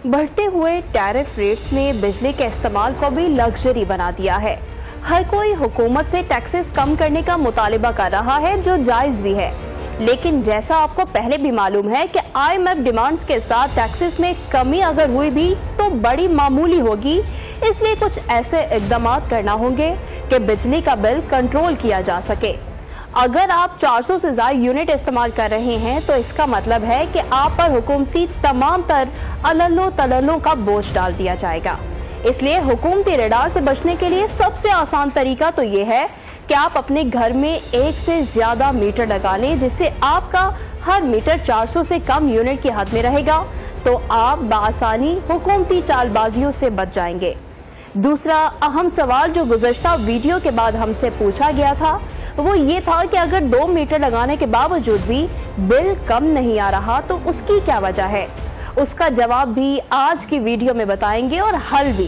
बढ़ते हुए tariff rates ने बिजली के इस्तेमाल को भी लग्जरी बना दिया है। हर कोई हुकूमत से टैक्सेस कम करने का मुतालिबा कर रहा है, जो जायज भी है। लेकिन जैसा आपको पहले भी मालूम है कि IMF डिमांड्स के साथ टैक्सेस में कमी अगर हुई भी तो बड़ी मामूली होगी, इसलिए कुछ ऐसे इक़दाम करना होंगे कि बिजली का बिल कंट्रोल किया जा सके। अगर आप 400 से ज़्यादा यूनिट इस्तेमाल कर रहे हैं तो इसका मतलब है कि आप पर हुकूमती तमाम तर अल्लो तल्लों का बोझ डाल दिया जाएगा। इसलिए हुकूमती रडार से बचने के लिए सबसे आसान तरीका तो ये है कि आप अपने घर में एक से ज्यादा मीटर लगा लें, जिससे आपका हर मीटर 400 से कम यूनिट की हद में रहेगा, तो आप बआसानी हुकूमती चालबाजियों से बच जाएंगे। दूसरा अहम सवाल जो गुज़श्ता वीडियो के बाद हमसे पूछा गया था वो ये था कि अगर 2 मीटर लगाने के बावजूद भी बिल कम नहीं आ रहा तो उसकी क्या वजह है। उसका जवाब भी आज की वीडियो में बताएंगे और हल भी।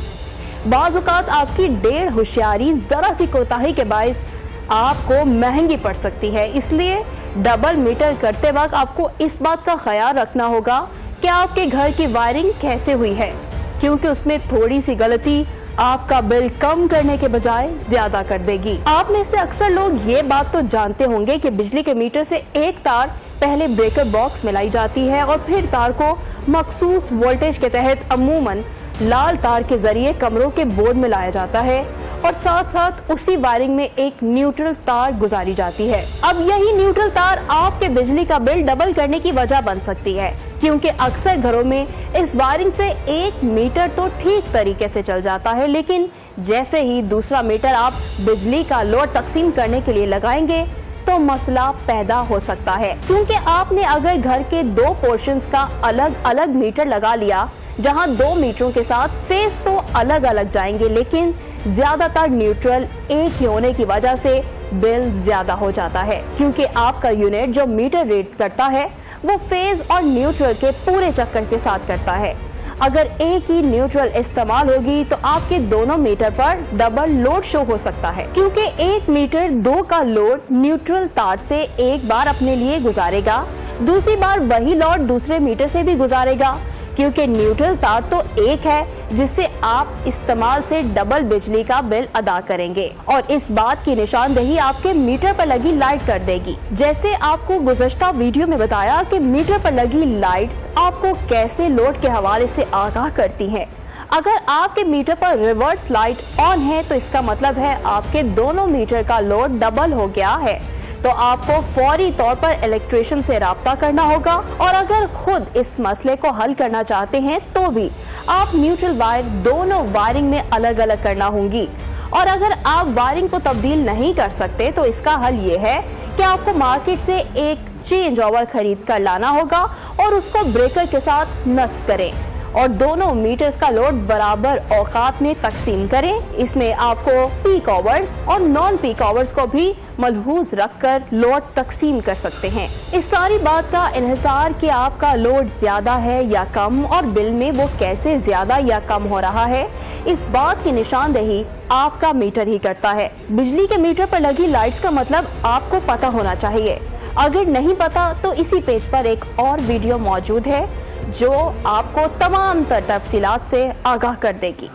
बाज़ औक़ात आपकी डेढ़ होशियारी जरा सी कोताही के बाइस आपको महंगी पड़ सकती है, इसलिए डबल मीटर करते वक्त आपको इस बात का ख्याल रखना होगा कि आपके घर की वायरिंग कैसे हुई है, क्योंकि उसमें थोड़ी सी गलती आपका बिल कम करने के बजाय ज्यादा कर देगी। आप में से अक्सर लोग ये बात तो जानते होंगे कि बिजली के मीटर से एक तार पहले ब्रेकर बॉक्स में लाई जाती है और फिर तार को मखसूस वोल्टेज के तहत अमूमन लाल तार के जरिए कमरों के बोर्ड में लाया जाता है और साथ साथ उसी वायरिंग में एक न्यूट्रल तार गुजारी जाती है। अब यही न्यूट्रल तार आपके बिजली का बिल डबल करने की वजह बन सकती है, क्योंकि अक्सर घरों में इस वायरिंग से एक मीटर तो ठीक तरीके से चल जाता है, लेकिन जैसे ही दूसरा मीटर आप बिजली का लोड तकसीम करने के लिए लगाएंगे तो मसला पैदा हो सकता है, क्योंकि आपने अगर घर के 2 पोर्शंस का अलग अलग मीटर लगा लिया, जहां 2 मीटरों के साथ फेस तो अलग अलग जाएंगे, लेकिन ज्यादातर न्यूट्रल एक ही होने की वजह से बिल ज्यादा हो जाता है, क्योंकि आपका यूनिट जो मीटर रीड करता है वो फेज और न्यूट्रल के पूरे चक्कर के साथ करता है। अगर एक ही न्यूट्रल इस्तेमाल होगी तो आपके दोनों मीटर पर डबल लोड शो हो सकता है, क्योंकि एक मीटर 2 का लोड न्यूट्रल तार से एक बार अपने लिए गुजारेगा, दूसरी बार वही लोड दूसरे मीटर से भी गुजारेगा, क्योंकि न्यूट्रल तार तो एक है जिससे आप इस्तेमाल से डबल बिजली का बिल अदा करेंगे, और इस बात की निशानदेही आपके मीटर पर लगी लाइट कर देगी। जैसे आपको गुज़श्ता वीडियो में बताया कि मीटर पर लगी लाइट्स आपको कैसे लोड के हवाले से आगाह करती हैं। अगर आपके मीटर पर रिवर्स लाइट ऑन है तो इसका मतलब है आपके दोनों मीटर का लोड डबल हो गया है, तो आपको फौरी तौर पर इलेक्ट्रिशियन से राब्ता करना होगा। और अगर खुद इस मसले को हल करना चाहते हैं तो भी आप न्यूट्रल वायर दोनों वायरिंग में अलग अलग करना होंगी। और अगर आप वायरिंग को तब्दील नहीं कर सकते तो इसका हल ये है कि आपको मार्केट से एक चेंज ओवर खरीद कर लाना होगा और उसको ब्रेकर के साथ नस्ब करें और दोनों मीटर्स का लोड बराबर औकात में तकसीम करें। इसमें आपको पीक आवर्स और नॉन पीक आवर्स को भी मलहूज रखकर लोड तकसीम कर सकते हैं। इस सारी बात का इन्हिसार कि आपका लोड ज्यादा है या कम और बिल में वो कैसे ज्यादा या कम हो रहा है, इस बात की निशानदेही आपका मीटर ही करता है। बिजली के मीटर पर लगी लाइट्स का मतलब आपको पता होना चाहिए। अगर नहीं पता तो इसी पेज पर एक और वीडियो मौजूद है जो आपको तमाम तफसीलात से आगाह कर देगी।